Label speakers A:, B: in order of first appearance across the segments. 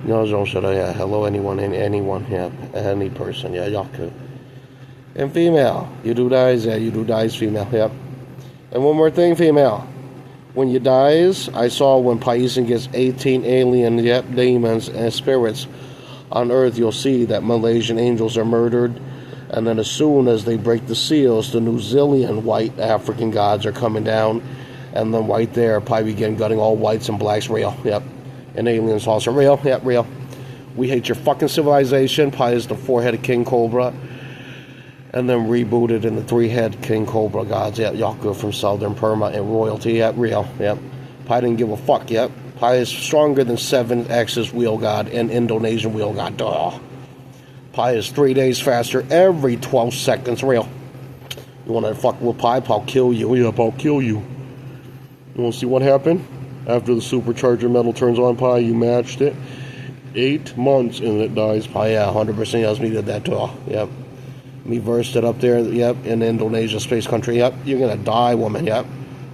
A: No, yeah, hello, anyone, yeah, any person, yeah, yaku. And female, you do dies, yeah, you do dies, female, yep. And one more thing, female. When you dies, I saw when Paisan gets 18 alien, yep, demons and spirits on Earth, you'll see that Malaysian angels are murdered. And then as soon as they break the seals, the New Zealand white African gods are coming down. And then right there, Pai begin gutting all whites and blacks, real, yep. And aliens also, real, yep, real. We hate your fucking civilization. Pai is the four-headed King Cobra. And then rebooted in the three-head King Cobra gods, yep, Yaku from Southern Burma and royalty, yep, real, yep. Pai didn't give a fuck, yep. Pai is stronger than 7X's wheel god and Indonesian wheel god, duh. Pai is 3 days faster every 12 seconds, real. You wanna fuck with Pai, I'll kill you, yep, I'll kill you. You wanna see what happened? After the supercharger metal turns on, Pai, you matched it. 8 months and it dies. Pai, yeah, 100% else me did that too. Yep. Me versed it up there, yep, in Indonesia, space country, yep. You're gonna die, woman, yep.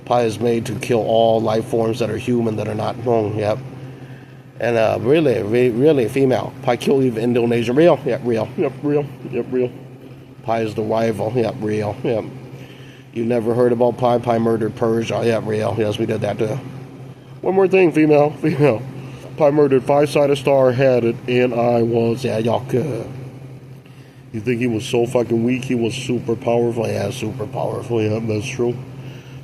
A: Pai is made to kill all life forms that are human that are not Hmong, yep. And really female. Pai kill even Indonesia, real, yep, real, yep, real, yep, real. Pai is the rival, yep, real, yep. You never heard about Pai? Pai murdered Persia, yep, real, yes, we did that too. One more thing, female. Pai murdered 5-sided star, Hadit, and I was, yeah, Yaku. You think he was so fucking weak? He was super powerful. Yeah, super powerful. Yeah, that's true.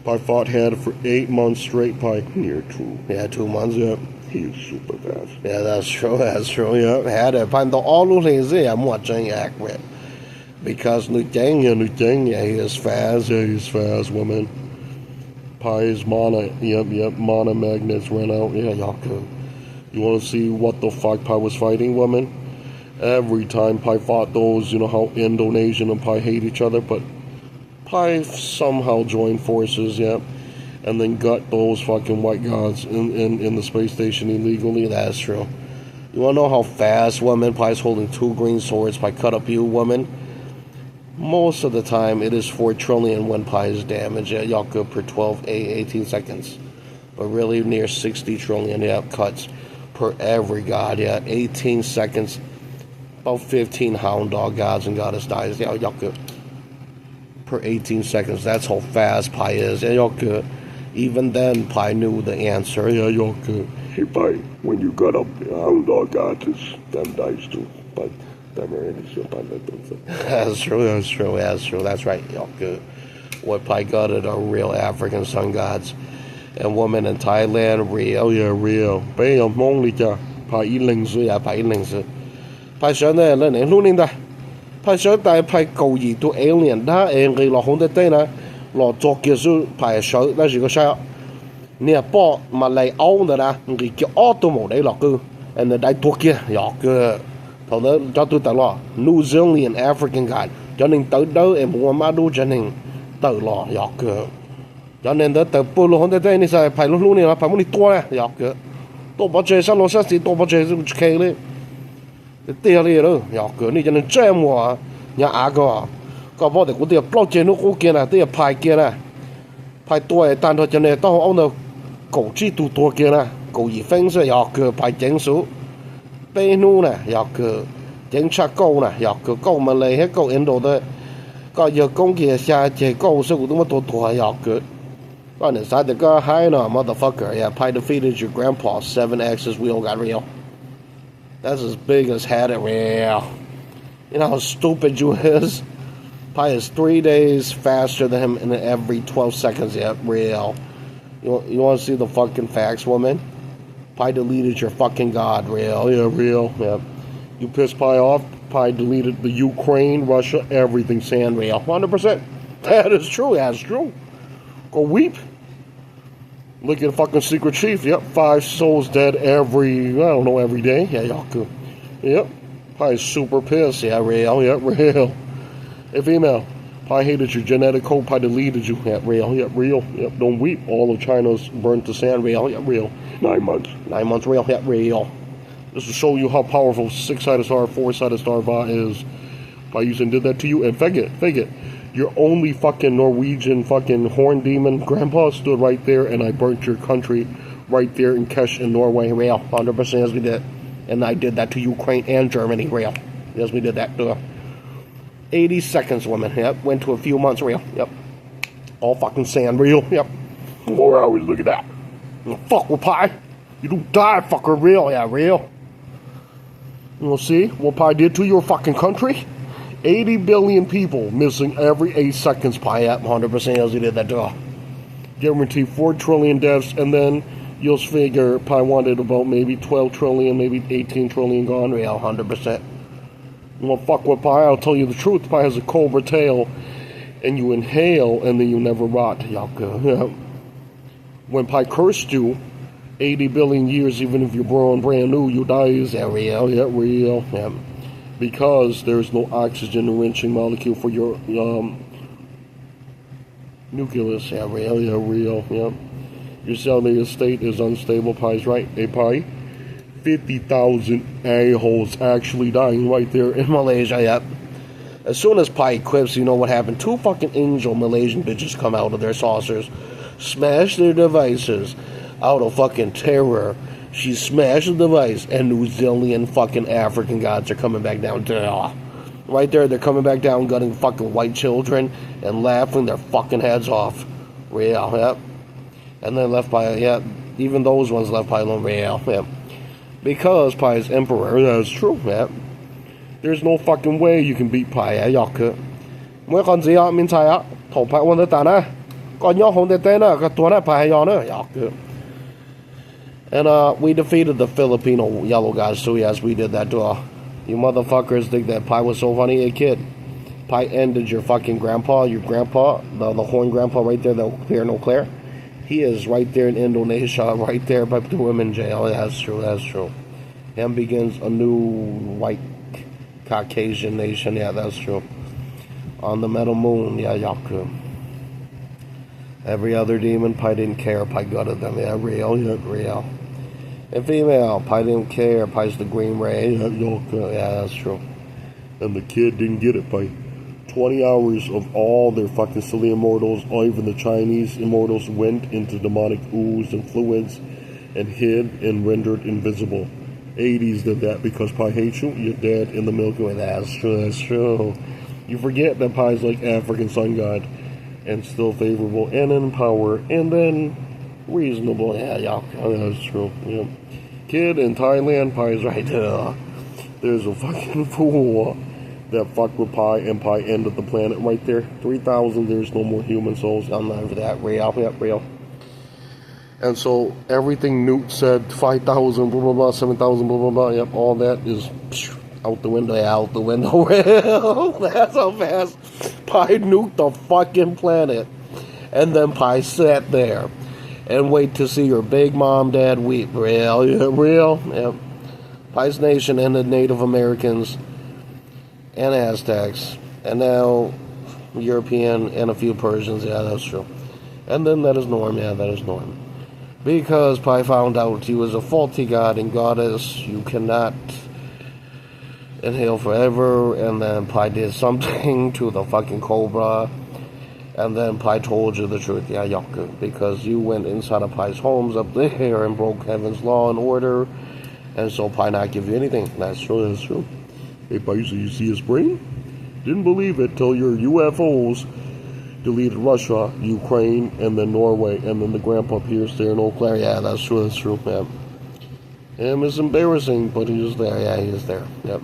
A: Pai fought Hadit for 8 months straight. Pai near 2. Yeah, 2 months. Yeah, he was super fast. Yeah, that's true. That's true. Yeah, Hadit. Pai do all those things. Yeah, I'm watching accurate because yeah, he is fast. Yeah, he's fast, woman. Pai's mana, yep, mana magnets ran out. Yeah, Yaku. You want to see what the fuck Pai was fighting, woman? Every time Pai fought those, you know how Indonesian and Pai hate each other, but Pai somehow joined forces, yep, and then got those fucking white gods in the space station illegally. That's true. You want to know how fast, woman? Pai's holding 2 green swords. Pai cut up you, woman. Most of the time, it is 4 trillion when Pai is damaged, yeah, Yaku, per 18 seconds. But really near 60 trillion, yeah, cuts per every god, yeah, 18 seconds. About 15 hound dog gods and goddess dies, yeah, Yaku, per 18 seconds. That's how fast Pai is, yeah, Yaku. Even then, Pai knew the answer, yeah, Yaku. Hey, Pai, when you got up the hound dog gods, them dies too, but... That's true, that's right, Yaku. What Pai gutted are real African sun gods. And women in Thailand, real, yeah, real. Bam, only Pai Lingsu, yeah, Pai Lingsu. Pai shot there, learning, looning that. Pai shot that Pai go ye to alien, that and Ri Lo Hong the Dana, Lord Jokisu, Pai shot, that's you go shot. Near Port, Malay own that, and get automobile, Loku, and the Daitokia, Yaku. Thầu đó cho tôi tự lo New Zealand African God cho nên tới đó em muốn mà đủ cho nên tự lo dọc cửa cho nên đó tự bù luôn thế này sao phải luôn này là phải muốn đi tua này dọc cửa tôi bắt chơi sao nó sẽ tôi bắt chơi cũng kêu đấy tiêu đi đó dọc cửa này cho nên chơi mùa nhà á có bao giờ cũng tiêu bao chơi nó cũng kia nè tiêu phải kia nè phải tua tan thôi cho nên tao ông đâu cổ chi tu tua kia nè cổ gì phân sẽ dọc cửa phải chén số Tây Nu nè, dọc cửa chén cha câu nè, dọc cửa câu mà lấy hết câu Indo đó, có giờ công kia xa chế câu số cũng mất tuổi dọc cửa. Còn để sao thì có hai nó motherfucker, yeah, Pai defeated your grandpa 7X's wheel got real. That's as big as Hadit real. You know how stupid you is. Pai is 3 days faster than him in every 12 seconds, yeah, real. You want to see the fucking facts, woman? Pai deleted your fucking god, real, yeah, real, yeah. You pissed Pai off, Pai deleted the Ukraine, Russia, everything, sand, real, 100%. That is true, that's true. Go weep. Look at the fucking secret chief, yep, 5 souls dead every day, yeah, Yaku. Yep, Pai is super pissed, yeah, real, yeah, real. Hey, female, Pai hated your genetic code, Pai deleted you, yeah, real, yep, don't weep. All of China's burnt to sand, real, yeah, real. 9 months. 9 months, real, yeah, real. This will show you how powerful 6-sided star, 4-sided star Va is. Pai using did that to you, and fake it. Your only fucking Norwegian fucking horn demon grandpa stood right there, and I burnt your country right there in Kesh in Norway, real, 100% as we did. And I did that to Ukraine and Germany, real. Yes, we did that. 80 seconds, women. Yep. Went to a few months, real. Yep. All fucking sand, real. Yep. 4 hours, look at that. Fuck with Pi. You don't die, fucker, real. Yeah, real. You'll see what Pi did to your fucking country? 80 billion people missing every 8 seconds, Pi. Yep, 100% as he did that to. Guarantee 4 trillion deaths, and then you'll figure Pi wanted about maybe 12 trillion, maybe 18 trillion gone, real, 100%. Well, fuck with Pi, I'll tell you the truth. Pi has a cobra tail, and you inhale, and then you never rot. Yeah. When Pi cursed you, 80 billion years, even if you're born brand new, you die. Is that real? Yeah, real. Yeah. Because there's no oxygen enriching molecule for your nucleus. Yeah, real. Yeah, real. Yeah. Your cellular state is unstable. Pi's right. Hey, Pi. 50,000 a-holes actually dying right there in Malaysia. Yep. As soon as Pi equips, you know what happened? 2 fucking angel Malaysian bitches come out of their saucers, smash their devices out of fucking terror. She smashed the device, and New Zealand fucking African gods are coming back down. Right there, they're coming back down, gutting fucking white children and laughing their fucking heads off. Real, yep. And then left Pi, yeah, even those ones left Pi alone. Real, yep. Because Pi is emperor, that's true, yep. There's no fucking way you can beat Pi, y'all could. Mới còn gì ạ, mình xài ạ, thổ Pi quân tàn á, còn nhau không thể tên á, cái tuần á Pi y'all nữa, y'all could. And we defeated the Filipino yellow guys too. Yes, we did that too. You motherfuckers think that Pi was so funny, a kid. Pi ended your fucking grandpa, the horn grandpa right there, the clear no clear. He is right there in Indonesia, right there by the women jail. Yeah, that's true, that's true. And begins a new white Caucasian nation. Yeah, that's true. On the metal moon, yeah, Yaku. Every other demon, Pi didn't care. Pi gutted them. Yeah, real, yeah, real. And female, Pi didn't care. Pi's the green ray. Yeah, that's true. And the kid didn't get it. Pi 20 hours of all their fucking silly immortals, or even the Chinese immortals, went into demonic ooze and fluids and hid and rendered invisible. 80s did that because Pi hates you. You're dead in the Milky Way. That's true. That's true. You forget that Pi's like African sun god, and still favorable and in power, and then reasonable. Yeah, that's true. Yeah. Kid in Thailand, Pi's right there. There's a fucking fool that fucked with Pi, and Pi ended the planet right there. 3,000, there's no more human souls. I'm not for that. Real, yeah, real. And so everything Newt said, 5,000, blah, blah, blah, 7,000, blah, blah, blah, yep, all that is out the window, out the window. That's how fast Pi nuked the fucking planet. And then Pi sat there and wait to see your big mom, dad weep. Real, yeah, real, yep. Pi's nation and the Native Americans and Aztecs, and now European and a few Persians. Yeah, that's true. And then that is Norm. Yeah, that is Norm. Because Pi found out he was a faulty god and goddess. You cannot inhale forever. And then Pi did something to the fucking cobra. And then Pi told you the truth. Yeah, Yaku. Because you went inside of Pi's homes up there and broke heaven's law and order. And so Pi not give you anything. That's true. That's true. Hey, Pi, so you see his brain? Didn't believe it till your UFOs deleted Russia, Ukraine, and then Norway, and then the grandpa appears there in Eau Claire. Yeah, that's true, man. And it's embarrassing, but he's there. Yeah, he is there. Yep.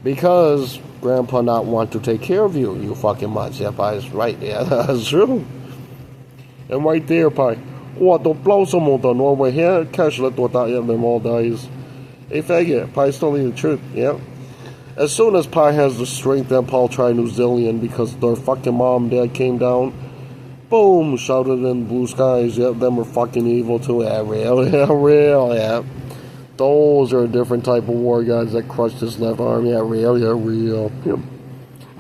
A: Because grandpa not want to take care of you, you fucking mutts. Yeah, Pi is right. Yeah, that's true. And right there, Pi. What the blow some of the Norway here? Cash let what that, yeah, them all dies. Hey, faggot, Pi's telling you the truth. Yep. As soon as Pi has the strength, then Paul tried New Zealand because their fucking mom and dad came down. Boom! Shouted in blue skies. Yep, them were fucking evil too. Yeah, real. Yeah, real. Yeah. Those are a different type of war gods that crushed his left arm. Yeah, real. Yeah, real. Yep.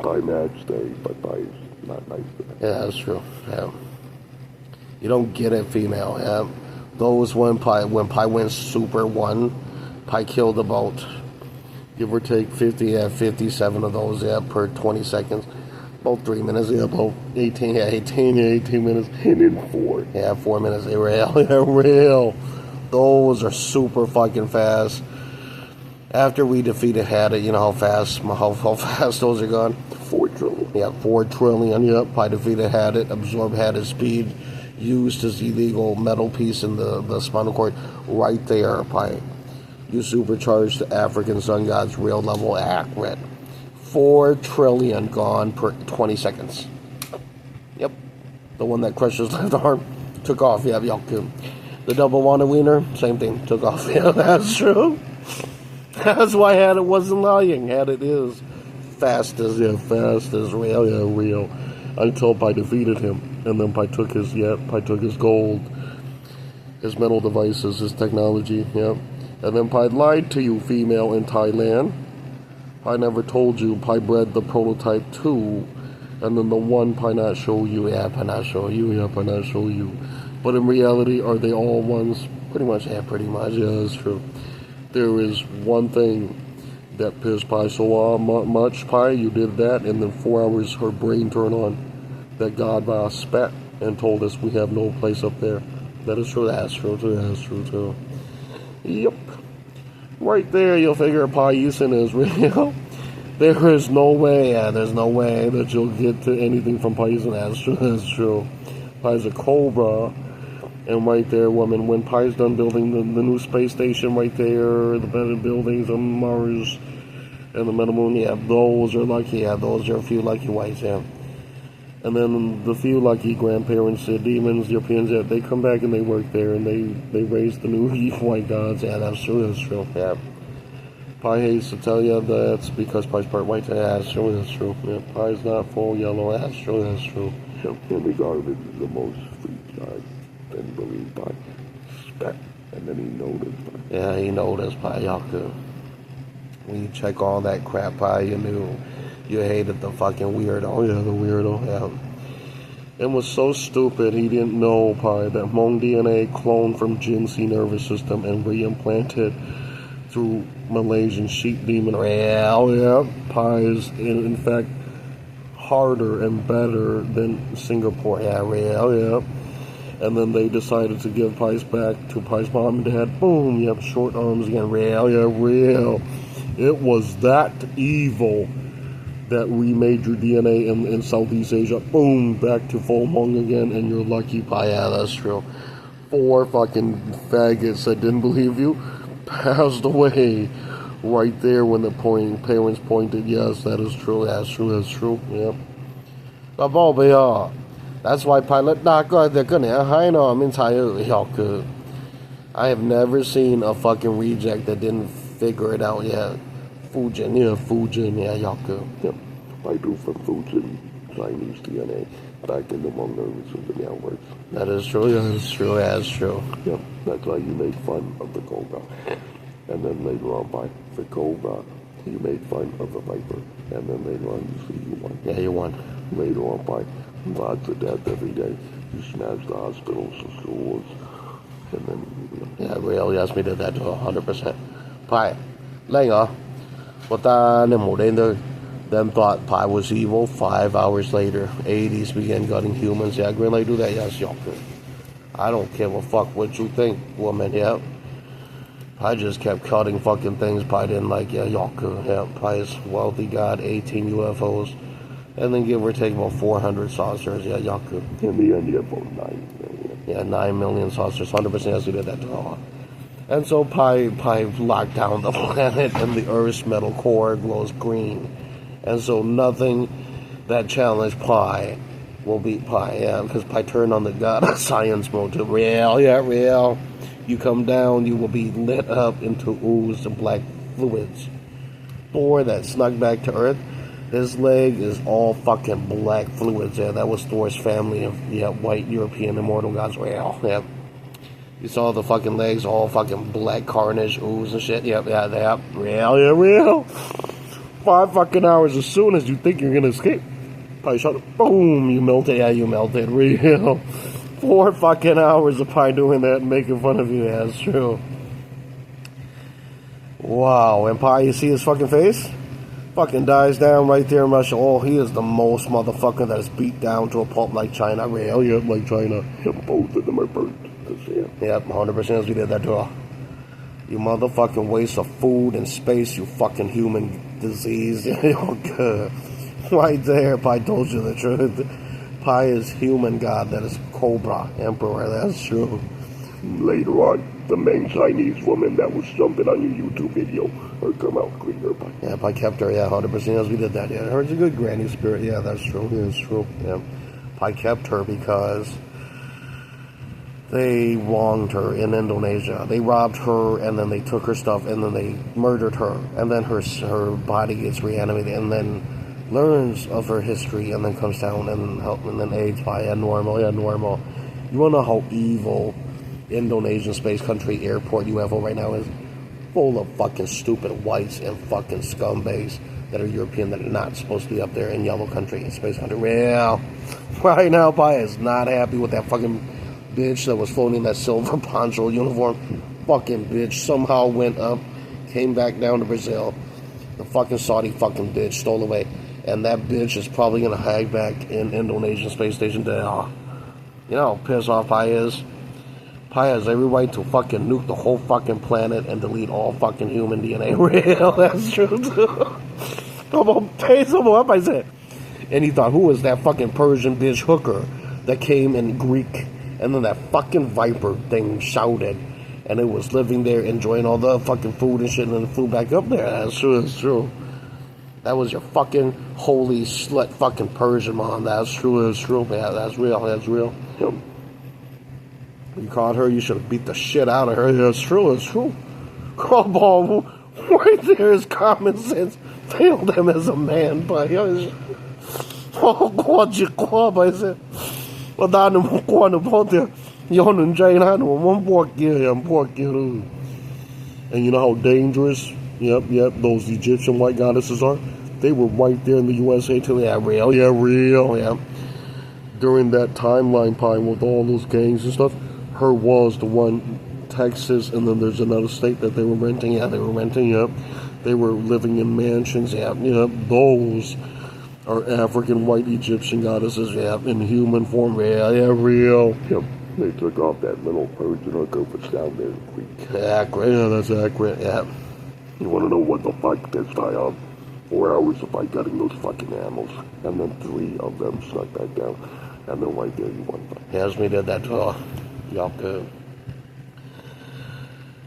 A: Pi match day, but Pi's not nice. Yeah, that's true. Yeah. You don't get it, female. Yeah. Those when Pi went Super 1, Pi killed about, give or take 57 of those, yeah, per 20 seconds. About 3 minutes, yeah, about 18 minutes, and then 4. Yeah, 4 minutes, real. Those are super fucking fast. After we defeated Hadit, you know how fast those are gone?
B: 4 trillion.
A: Yeah, 4 trillion. Yep, Pi defeated Hadit, absorbed Hadit's speed, used his illegal metal piece in the spinal cord right there. Pi, you supercharged the African sun god's real level accurate. 4 trillion gone per 20 seconds. Yep, the one that crushed his left arm took off. Yeah, Yaku. The double wanted wiener, same thing, took off. Yeah, that's true. That's why Hadit wasn't lying. Hadit is fast as real. Until Pi defeated him, and then Pi took his gold, his mental devices, his technology. Yep. And then Pi lied to you, female in Thailand. Pi never told you. Pi bred the prototype 2, and then the one Pi not show you. Yeah, Pi not show you. Yeah, Pi not show you. But in reality, are they all ones? Pretty much. Yeah, pretty much. Yeah, that's true. There is one thing that pissed Pi so much. Pi, you did that, and then 4 hours her brain turned on. That God Vaj spat and told us we have no place up there. That is true. That's true too. That's true too. Yep. Right there, you'll figure Pi Yisan is real. There is no way. Yeah, there's no way that you'll get to anything from Pi Yisan. That's true. That's true. Pi's a cobra. And right there, woman, when Pi's done building the new space station right there, the better buildings on Mars and the Meta Moon, yeah, those are lucky. Yeah, those are a few lucky whites, yeah. And then the few lucky grandparents, the demons, Europeans, yeah, they come back and they work there and they raise the new white gods. Yeah, that's true, yeah. Pi hates to tell you that's because Pi's part white. Yeah, that's true. Yeah, Pi's not full yellow. That's true.
B: Yeah, and regarded as the most free God. And believe Pi spat, and then he noticed.
A: Yeah, he noticed Pi Yaku. When you check all that crap, Pi, you knew you hated the fucking weirdo. Yeah, the weirdo. Yeah. It was so stupid he didn't know, Pi, that Hmong DNA cloned from Jinsi nervous system and reimplanted through Malaysian sheep demon. Yeah. Pi is in fact harder and better than Singapore. Yeah. And then they decided to give Pi's back to Pi's mom and dad. Boom, yep, short arms again. Real. It was that evil that remade your DNA in Southeast Asia. Boom, back to full Hmong again, and you're lucky, Pi. Yeah, that's true. 4 fucking faggots that didn't believe you passed away right there when the parents pointed. Yes, that is true. That's true. Yep. That's why pilot I have never seen a fucking reject that didn't figure it out yet. Fujin, yeah, Yaku.
B: Yep. I do from Fujin, Chinese DNA, back in the Hmong nervous system networks.
A: That is true.
B: Yep, that's why you made fun of the cobra. And then later on by the cobra, you made fun of the viper. And then later on you see you won.
A: Yeah, you won.
B: Later on by lots of death every day. You snatched the hospitals, the schools, and then...
A: Yeah, real, yes, we did that 100%. Pi, later, them thought Pi was evil. 5 hours later, 80s began gutting humans. Yeah, really do that, yes, Yoker. I don't give a fuck what you think, woman, yeah. Pi just kept cutting fucking things Pi didn't like, yeah, Yoker. Yeah, Pi's wealthy god, 18 UFOs. And then give or take about 400 saucers. Yeah, Yaku.
B: In the end, you have about 9 million.
A: Yeah, 9 million saucers. 100% yes, we did that draw. And so Pi locked down the planet, and the Earth's metal core glows green. And so nothing that challenged Pi will beat Pi. Yeah, because Pi turned on the god of science mode to real. You come down, you will be lit up into ooze and black fluids. Thor that snuck back to Earth. His leg is all fucking black fluids. Yeah, that was Thor's family of white European immortal gods. Yeah. You saw the fucking legs, all fucking black carnage, ooze and shit. Yep. Real. 5 fucking hours as soon as you think you're gonna escape. Pi shot it. Boom, you melted. Yeah, you melted. Real. 4 fucking hours of Pi doing that and making fun of you. Yeah, it's true. Wow, and Pi, you see his fucking face? Fucking dies down right there in Russia. Oh, he is the most motherfucker that is beat down to a pulp like China. Real, yeah, like China.
B: Yep, both of them are burnt.
A: Yep, 100% as we did that draw. You motherfucking waste of food and space, you fucking human disease. Right there, Pi told you the truth. Pi is human god, that is Cobra Emperor, that's true.
B: Later on, the main Chinese woman that was jumping on your YouTube video, her come out cleaner.
A: Yeah, Pi kept her, yeah, 100%, yes, we did that, yeah. Her's a good granny spirit, yeah, that's true, it's true, yeah. Pi kept her because they wronged her in Indonesia. They robbed her, and then they took her stuff, and then they murdered her, and then her body gets reanimated, and then learns of her history, and then comes down and then aids Pi, yeah, normal. You wanna know how evil Indonesian space country airport UFO right now is? Full of fucking stupid whites and fucking scumbags that are European that are not supposed to be up there in yellow country, in space country. Well, right now Pi is not happy with that fucking bitch that was floating in that silver poncho uniform. Fucking bitch somehow went up, came back down to Brazil. The fucking Saudi fucking bitch stole away. And that bitch is probably gonna hide back in Indonesian space station to, you know, piss off Pi is. Pi has every right to fucking nuke the whole fucking planet and delete all fucking human DNA. Real, that's true too. Come on, pay some up, I said. And he thought, who was that fucking Persian bitch hooker that came in Greek? And then that fucking viper thing shouted. And it was living there enjoying all the fucking food and shit, and then flew back up there. That's true, that's true. That was your fucking holy slut fucking Persian mom. That's true, that's true. Yeah, that's real, that's real. Yep. You caught her, you should have beat the shit out of her. Yeah, it's true, it's true. Come on, right there is common sense. Failed him as a man, but oh, God, you call, I said. Well, down in the corner, both there. You're in jail, I know one poor kid. And you know how dangerous, yep, those Egyptian white goddesses are? They were right there in the USA too. Yeah, real, yeah. During that timeline, Pi, with all those gangs and stuff, her was the one, Texas, and then there's another state that they were renting. Yeah, they were renting, yep. They were living in mansions, yep. Those are African white Egyptian goddesses, yep, in human form, real.
B: Yep, they took off that little Persian hooker that's down there in Greek.
A: Accurate, yeah, that's accurate, yeah.
B: You wanna know what the fuck pissed I off? 4 hours of fight getting those fucking animals, and then 3 of them snuck back down, and then right there you won.
A: Yes, we did that too. Y'all good.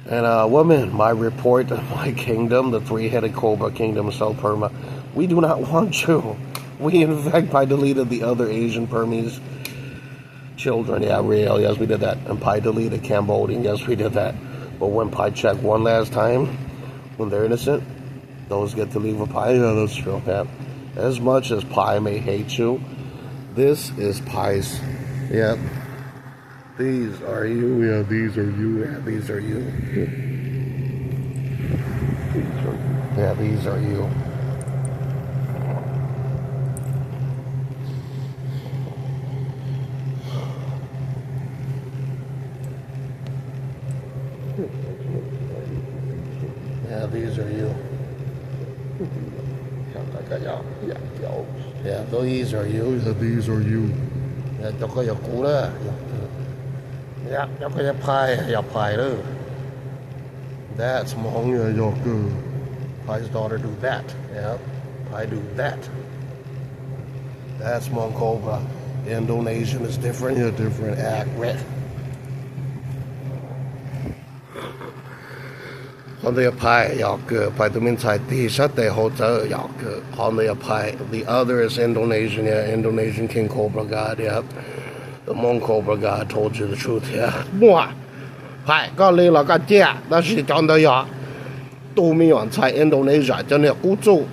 A: And woman, my report, my kingdom, the 3-headed cobra kingdom of South Burma, we do not want you. We in fact Pi deleted the other Asian Burmese children. Yeah, real. Yes, we did that. And Pi deleted Cambodian. Yes, we did that. But when Pi checked one last time, when they're innocent, those get to leave with Pi. Yeah, that's true. Yeah. As much as Pi may hate you, this is Pi's. Yep. These are you. Yeah, these are you. Yeah, these are you. Yeah, these are you. Yeah, these are you. Yeah, these are you.
B: Yeah, these are you.
A: Yeah, cho có giọt cũ đó. Yeah, cho có giọt pie đó. That's Hmong.
B: Yeah, y'all good.
A: Pie's daughter do that. Yeah, Pie do that. That's Hmong Cobra. The Indonesian is different.
B: Yeah, different.
A: Accurate. On the Pi, y'all good. Pi the inside the shut the hotel, y'all good. On the Pi, the other is Indonesian. Yeah, Indonesian King Cobra God. Yeah, the Hmong Cobra God told you the truth. Yeah. Wow. Pi, ก็เลยเราก็เจ้า但是讲到呀，都没有在 Indonesia 真的孤注，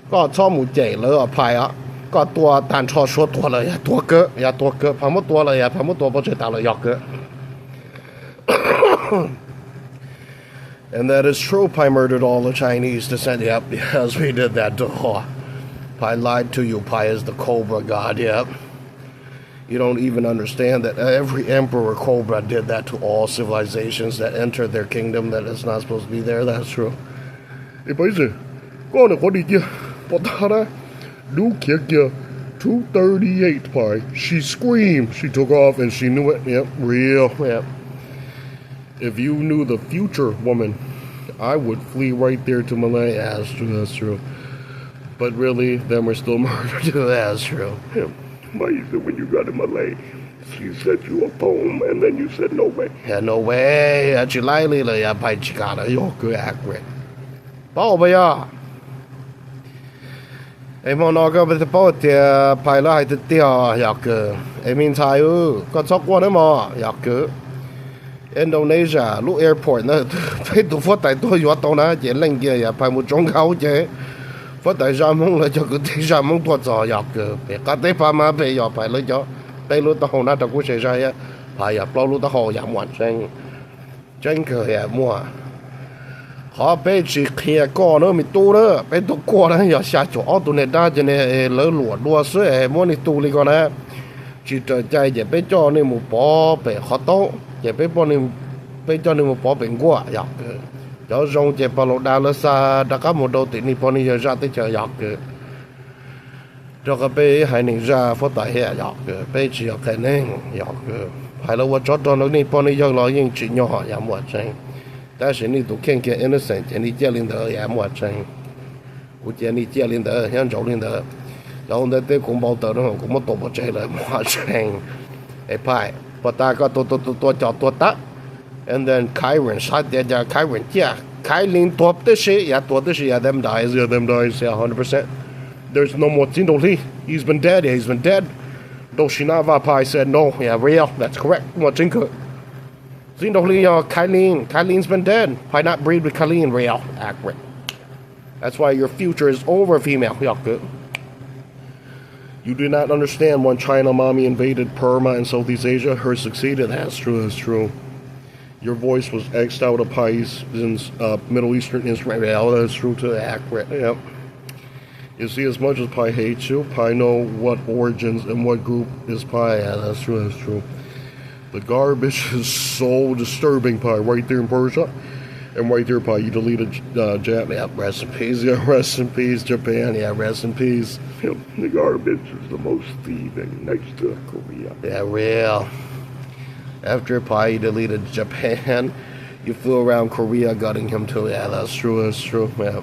A: ก็ชอบหมู่เจ๋เลยอ่ะ Pi อ่ะก็ตัว但ชอบ说多了呀，多个呀，多个，พังหมดตัวเลย呀，พังหมดตัว不知道了，y'all good. And that is true. Pi murdered all the Chinese descent. Yep, yes, we did that too. Pi lied to you. Pi is the Cobra God. Yep. You don't even understand that every Emperor Cobra did that to all civilizations that entered their kingdom that is not supposed to be there. That's true.
B: Hey, bây giờ, con này có đi kia, bọn ta đã đủ kia kia, 238 Pi. She screamed. She took off and she knew it. Yep, real.
A: Yep.
B: If you knew the future, woman,
A: I would flee right there to Malay. Yeah, that's true, that's true. But really, then we're still murdered. That's true.
B: Yeah. Why said when you got in Malay, she sent you a poem, and then you said no way.
A: Yeah, no way. Chị lấy đi là ya bài chỉ cả là vô cứ accurate. Bảo bây giờ. Em muốn nói cái về bảo thì bài là hay tự tiêu ya cứ. Em mình thấy có chọc qua nữa mà ya cứ. Indonesia lúc airport nó phải tụ phát tại tôi vô tàu nó chỉ lên kia ya bài một trong khẩu chứ. Phát tại ra mong là cho cứ thấy ra mong tuột giò ya cứ. Để cả tế pa mà về ya bài lấy cho. Đây lúc tao nó đâu có xảy ra á. Bài ya bao lúc tao ya hoàn thành. Chân cơ ya mua. Họ bây chỉ kia có nữa mình tu đó, bây tu qua đó giờ xa chỗ tụi này đa cho nên lỡ lụa đua sữa muốn đi tu đi con á, chỉ trời chạy giờ bây cho nên một bỏ về họ tốt, giờ bây cho nên một bỏ bệnh qua, dọc giờ rong giờ bao lâu đã lỡ xa đã có một đầu tiền đi bỏ đi giờ ra tới chợ dọc cho cái bây hai người ra phát tài hệ dọc bây chỉ có cái này dọc hai là vợ chót cho nó đi bỏ đi giờ lo những chuyện nhỏ ya mua tranh. 但是你都看看 innocent， 你接领的也没真，我见你接领的像找领的，然后呢对公报得了，我们都不这了没真，哎派，把大家多叫多打 ，and then 开人杀点点开人家，开领多的是也them dies yeah 100%。There's no more 战斗力 ，he's been dead. Doshinava Pai said no, yeah real, that's correct， 我真可。 Kaileen's been dead. Why not breed with Kaileen? Real accurate. That's why your future is over, female. You do not understand when China mommy invaded Burma and Southeast Asia. Her succeeded. That's true. Your voice was X'd out of Pai's Middle Eastern instrument. Yeah, that's true too. Accurate. Yep. You see, as much as Pai hates you, Pai know what origins and what group is Pai. Yeah, that's true. The garbage is so disturbing, Pai, right there in Persia. And right there, Pai, you deleted Japan. Yeah, rest in peace. Yeah, rest in peace, Japan. Yeah, rest in peace.
B: Yep, the garbage is the most thieving next to Korea.
A: Yeah, real. After Pai, you deleted Japan, you flew around Korea gutting him too. Yeah, that's true. Yeah.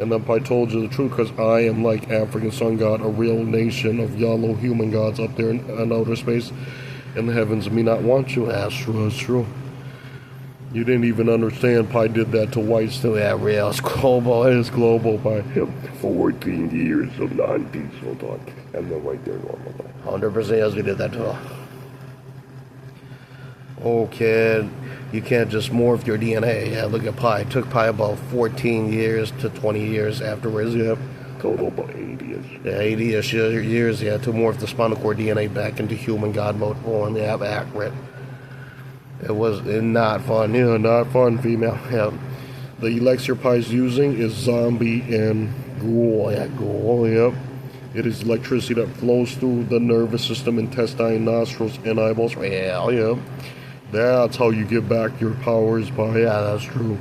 A: And then Pai told you the truth because I am like African sun god, a real nation of yellow human gods up there in outer space. In the heavens, me not want you. That's true. You didn't even understand Pai did that to whites too. Yeah, real. It's global, Pai.
B: 14 years of non-diesel talk. And then right there, normal.
A: 100% yes, we did that too. Oh, kid, you can't just morph your DNA. Yeah, look at Pai. It took Pai about 14 years to 20 years afterwards. Yep.
B: Total about 80-ish.
A: Yeah, 80-ish years, yeah, to morph the spinal cord DNA back into human god mode form. Yeah, accurate. It was not fun. Yeah, not fun, female. Yeah. The elixir Pai's using is zombie and ghoul. Yeah, ghoul, yep. It is electricity that flows through the nervous system, intestine, nostrils, and eyeballs. Yeah. That's how you get back your powers, Pai. Yeah, that's true.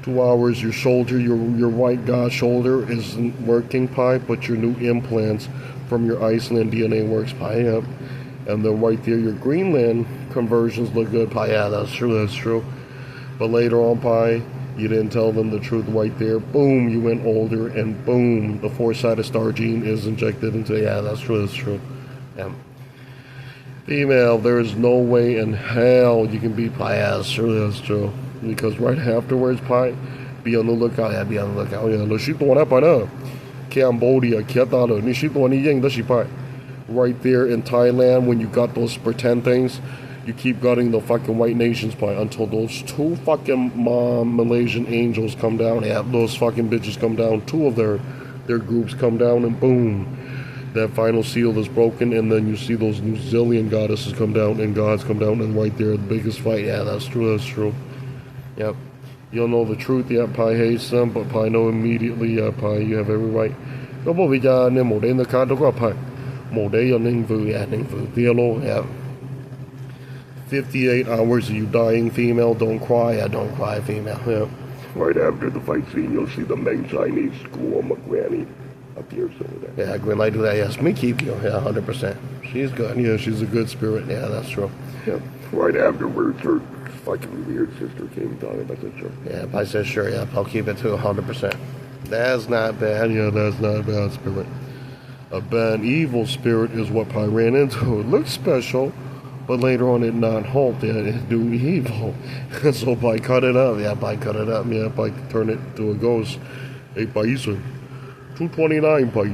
A: 2 hours, your shoulder, your white god shoulder isn't working, Pai, but your new implants from your Iceland DNA works, Pai. Yep. And then right there, your Greenland conversions look good, Pai. Yeah, that's true. But later on, Pai, you didn't tell them the truth right there. Boom, you went older, and boom, the 4-sided star gene is injected into. Yeah, that's true. Yeah. Female, there is no way in hell you can beat Pai. Yeah, that's true. Because right afterwards, Pai, be on the lookout. Yeah, be on the lookout. Yeah, she doing that by now. Cambodia, Pai. Right there in Thailand, when you got those pretend things, you keep gutting the fucking white nations, Pai, until those 2 fucking Malaysian angels come down. Yeah, those fucking bitches come down. 2 of their groups come down, and boom, that final seal is broken, and then you see those New Zealand goddesses come down, and gods come down, and right there, the biggest fight. Yeah, that's true. Yep. You'll know the truth. Yeah, Pai hates them, but Pai know immediately. Yeah, Pai, you have every right. Nó bởi vì giờ nên một đến the card đó có Pai. Một đấy là ninh vụ tiêu lô. Yeah. 58 hours of you dying, female. Don't cry. Yeah, don't cry, female. Yeah.
B: Right after the fight scene, you'll see the main Chinese school of granny appears over there.
A: Yeah, Gwen, I do that. Yes, me keep you. Yeah, 100%. She's good. Yeah, she's a good spirit. Yeah, that's true.
B: Yeah. Right afterwards, her fucking weird sister came down. I said, sure.
A: Yeah, Pai says sure, yeah, I'll keep it to 100%. That's not bad. Yeah, that's not a bad spirit. A bad evil spirit is what Pai ran into. It looks special, but later on it not halt. Yeah, it do evil. So Pai cut it up. Yeah, Pai cut it up. Yeah, Pai turn it to a ghost. Hey, Pai said, 229, Pai.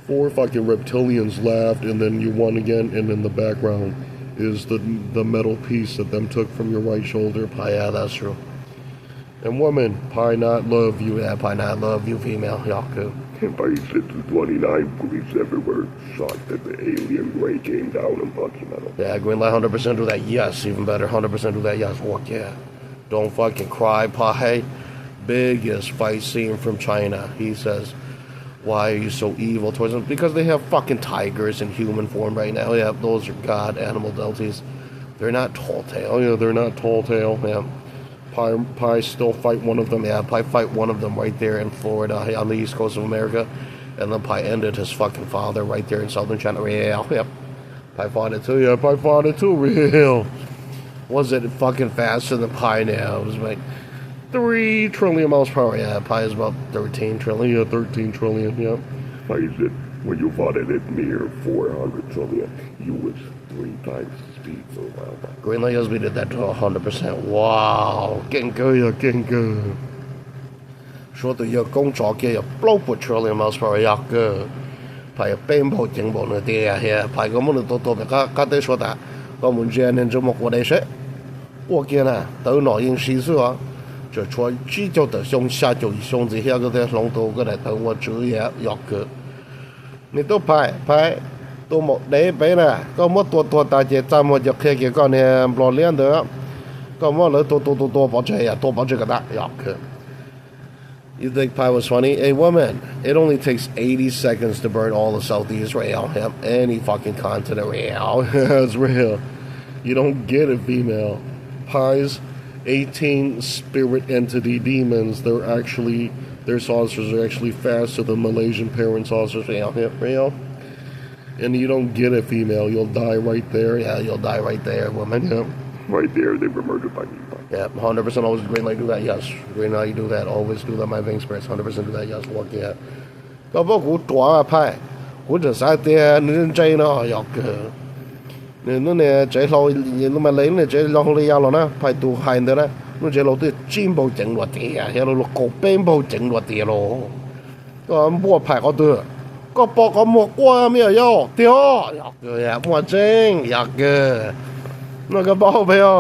A: 4 fucking reptilians laughed, and then you won again, and in the background is the metal piece that them took from your right shoulder. Pai, yeah, that's true. And woman, Pai not love you. Yeah, Pai not love you, female. Yaku.
B: And Pai said to 29, police everywhere shocked that the alien gray came down and punched him out.
A: Yeah, green light, 100% do that. Yes, even better, 100% do that. Yes, walk, yeah. Don't fucking cry, Pai. Biggest fight scene from China. He says, why are you so evil towards them? Because they have fucking tigers in human form right now. Yeah, those are god animal deities. They're not tall tale. Yeah, they're not tall tale. Yeah. Pai still fight one of them. Yeah, Pai fight one of them right there in Florida on the east coast of America. And then Pai ended his fucking father right there in southern China. Yeah, yep. Pai fought it too. Yeah, Pai fought it too. Real. Was it fucking faster than Pai now? It was like 3 trillion miles per hour. Yeah, Pai is about 13 trillion. Yeah, 13 trillion. Yeah.
B: Pai said, when you fought it at near 400 trillion, you was 3 times the speed for a while back.
A: Green Light Husband did that to 100%. Wow, getting good, yeah, getting good. 說到要工作嘅又 blow 不 trillion miles per hour 呀個，排邊部整部那啲啊，係排個乜都嘅，家啲說的，我們這年就冇過嚟說，我見啊，都內應事數啊，就說只就得向下就向這些個的龍頭個嚟等我主也呀個，你都排。都冇你俾啦，ก็冇ตัว大隻站我就開嘅個呢攞兩的，ก็冇了多保證呀，多保證個大呀個。You think Pai was funny? Hey, woman, it only takes 80 seconds to burn all of Southeast rail. Yep, any fucking continent rail. It's real. You don't get it, female. Pai's 18 spirit entity demons, their saucers are actually faster than Malaysian parent saucers. Yep, real. And you don't get it, female. You'll die right there. Yeah, you'll die right there, woman. Yep.
B: Right there, they were murdered by me.
A: Yeah, 100% always green light do that, yes. Green light do that, always do that, my Vang spirits, 100% do that, yes, walk yeah. ก็พวกกูตัว派กูจะสายเตียนึงใจเนาะอยากนึงเนี่ยใจเรานึงมาเลยเนี่ยใจเราเลยยาวแล้วนะ派ตัวหายเด้อนะนึงใจเราตัวจิ้มบ่整落地啊เฮาเราก็เป็นบ่整落地咯ก็บ่派ก็ตัวก็ปอกก็หมกว่าไม่ยอเตียวอยากอยากบ่จริงอยากนั่นก็บ่ไปอ่ะ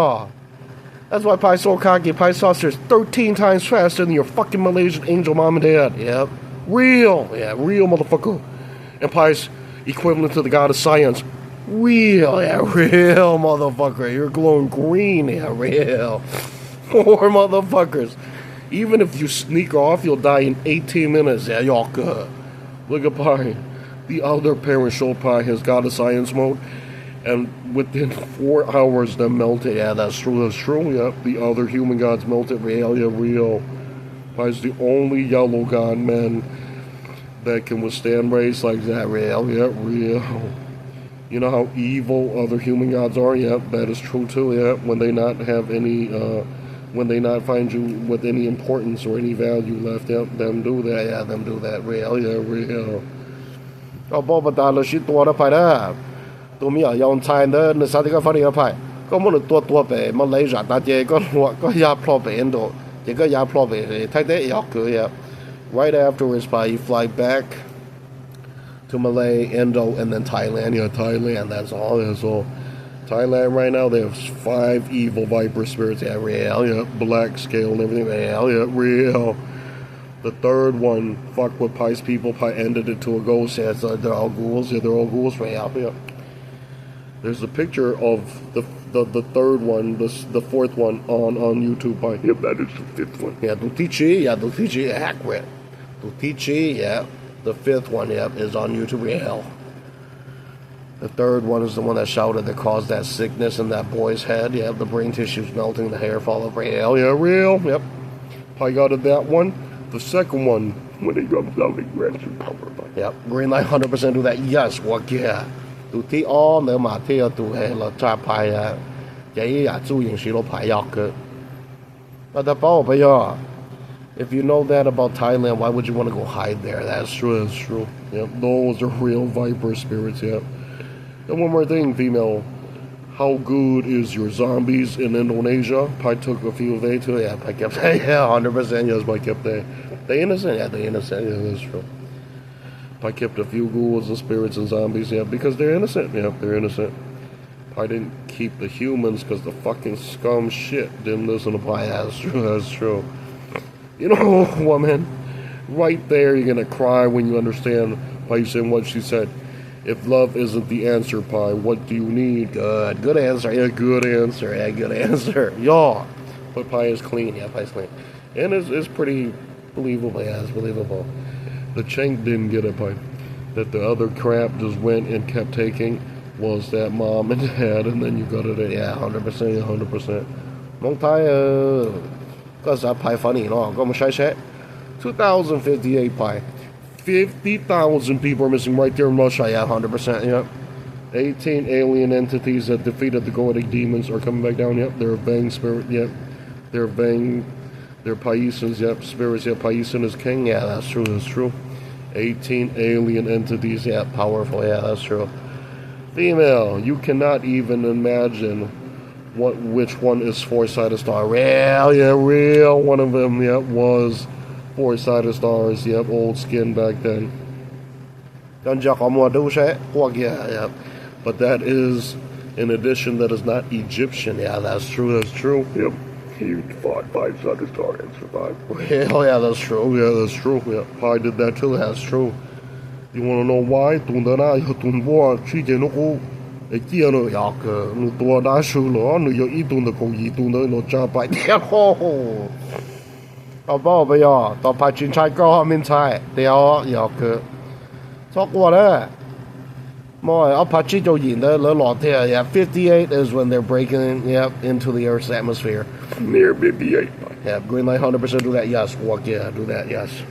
A: That's why Pai so cocky. Pai saucers 13 times faster than your fucking Malaysian angel mom and dad. Yep. Real. Yeah, real motherfucker. And Pai's equivalent to the god of science. Real. Yeah, real motherfucker. You're glowing green. Yeah, real. 4 motherfuckers. Even if you sneak off, you'll die in 18 minutes. Yeah, y'all good. Look at Pai. The other parent showed Pai his god of science mode. And within 4 hours, they melted. Yeah, that's true. That's true. Yep. The other human gods melted. Real. Yeah, real. Pai's the only yellow god man that can withstand rays like that. Real. Yeah, real. You know how evil other human gods are? Yep, that is true too. Yeah, when they not have any, when they not find you with any importance or any value left. Yep, them do that. Yeah, them do that. Real. Yeah, real. Oh, Boba Dala, she thought up that. ตัวมีอย่างไทยเนอะในสถานการณ์ฝั่งนี้ไปก็มันตัวไปมาเลยจากตาเจก็ยาพลอไปเอ็นโดเจก็ยาพลอไปไทยได้ยากคือ right afterwards you fly back to Malay, Indo, and then Thailand. Thailand, that's all. So Thailand right now they have 5 evil viper spirits. Yeah, real. Black scale and everything. Real. The 3rd one, fuck with Pai's people. Pai ended it to a ghost. Yeah, so they're all ghouls. Yeah, they're all ghouls. Real. There's a picture of the 3rd one, the 4th one on YouTube.
B: Yeah, that is the 5th one.
A: Yeah, Dutichi, accurate. Dutichi, yeah. The 5th one, yeah, is on YouTube. Real. The 3rd one is the one that shouted that caused that sickness in that boy's head. Yeah, the brain tissues melting, the hair fall off. Real. Yeah, real. Yep. Pai got it that one. The 2nd one,
B: when he comes out, he grants you power.
A: Yep. Green light 100% do that. Yes, walk yeah. ดูที่อ้อมเนื้อมาที่เอาตัวให้เราจ่าพาย If you know that about Thailand, why would you want to go hide there? That's true, that's true. Yep, those are real viper spirits, yep. And one more thing, female. How good is your zombies in Indonesia? I took a few of they too, yeah, I kept yeah, 100%, yes, I kept they innocent, yeah, they innocent, yeah, that's true. I kept a few ghouls and spirits and zombies, yeah, because they're innocent, yeah, they're innocent. I didn't keep the humans because the fucking scum shit didn't listen to Pai. That's true, that's true. You know, woman, right there you're gonna cry when you understand Pai saying what she said. If love isn't the answer, Pai, what do you need? Good answer, yeah, good answer, yeah, good answer. Yeah, but Pai is clean, yeah, Pai's clean. And it's pretty believable, yeah, it's believable. The Chink didn't get it, Pai. That the other crap just went and kept taking was that mom and dad, and then you got it, yeah, 100%, 100%. Hmong Pie, because that Pai funny, no, go shit. 2058 Pai. 50,000 people are missing right there in Russia, yeah, 100%, yep. 18 alien entities that defeated the Goetic demons are coming back down, yep. They're Vang spirit, yep. They're Vang, they're Paisans, yep, spirits, yep. Paisan is king, yeah, that's true, that's true. 18 alien entities, yeah, powerful, yeah, that's true. Female, you cannot even imagine which one is four-sided star. Real, yeah, real. One of them, yeah, was four-sided stars. Yep, old skin back then. Yeah. But that is an addition that is not Egyptian. Yeah, that's true. That's true.
B: Yep. He fought five-sided star and survived.
A: Hell yeah, that's true. Yeah, that's true. Yeah, Pai did that too. That's true. You want to know why? How about bây giờ tao phải chuyển trai có mình trai đeo giờ cứ talk qua đấy more Apache do yin the lot there, yeah. 58 is when they're breaking into the Earth's atmosphere.
B: Near 58.
A: Yeah, green light 100% do that, yes. Walk, yeah, do that, yes.